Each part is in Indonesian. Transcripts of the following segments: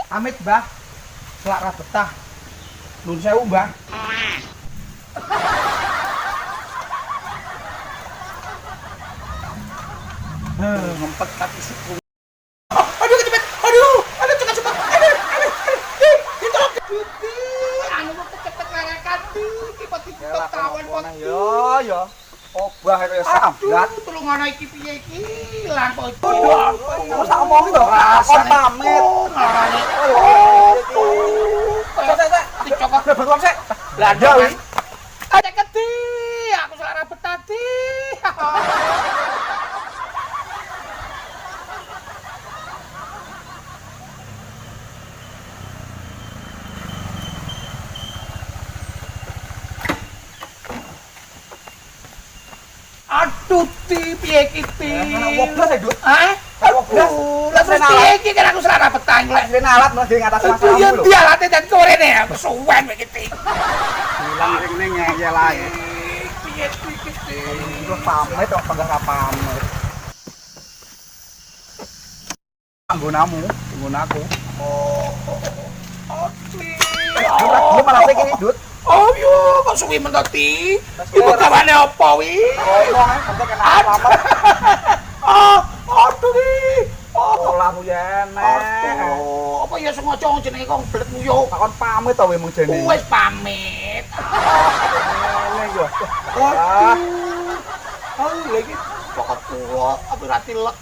Amit, Mbah. Selak ra betah. Nuwun sewu, Mbah. Ngempet tapi suku. Aduh kecepet. Aduh cepat. Ditolong Gusti. Anu kok kecepet ngarakan tiba-tiba ketahuan kok. Yo. Obah kaya sambat. Tulung ana iki piye iki? Ilang kok. Kok sak omongi to? Kon pamit. Ngarani. Sek. Dicokot Beruang sik. Lah ada kan? Ada kedi. Aku selera betadi. Aduh, piye iki? Woblas ya, Dut. Hah? Woblas. Lah terus piye iki kan aku selera betah Lek rene alat mesti ngatas masalah Ya lho. dia latih dan korene ya, suwen iki iki. Bilang rene ngeyel ae. Piye iki? Terus pamit kok enggak pamit. Anggonamu, nggon aku. Dia malah iki, Dut. Oh yo, kok suwi mentoti? Ibu kawane apa wi? Ngomong ae sampe kena apa-apa. Aduh ki. Olamu yen. Apa ya sengaja jenenge kok bletmu yo. Takon pamit to we mung jene. Wis pamit. Ngene yo. Lagi pokok kula apa ra tilek.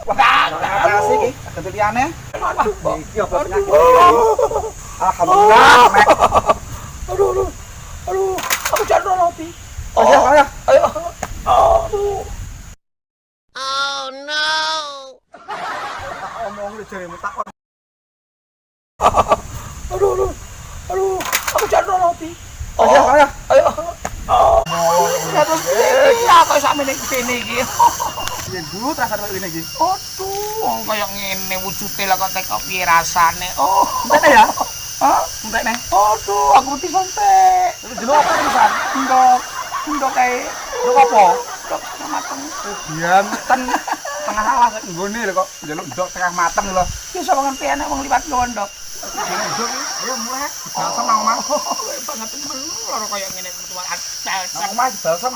Makasih iki, ganti liyane. Iki apa penyakit? Alhamdulillah, Mek. Aduh. Aku jangan roti. Ayo. Aduh. Oh no! Omong lu jaremu takon. Aduh. Aku jangan roti. Ayo. Terus ya kok sampe ning kene iki. Yen dulu terasa ngene iki. Aduh, wong kaya ngene wujude lah kok teko piye rasane. Oh, Entek ya? hah? Entek nih. Aduh, aku mesti sampe. Terus dulu apa tulisan? Ndok kae. Lu apa? Ndok setengah mateng. Dianten tengah alas nggone lho kok njaluk ndok tengah mateng lho. Ki sapa ngerti enek wong liwat nggawa ndok. Ndok iki ayo mulai. Balsam nang omah. Banget temen loro kaya ngene metu Nang omah balsam.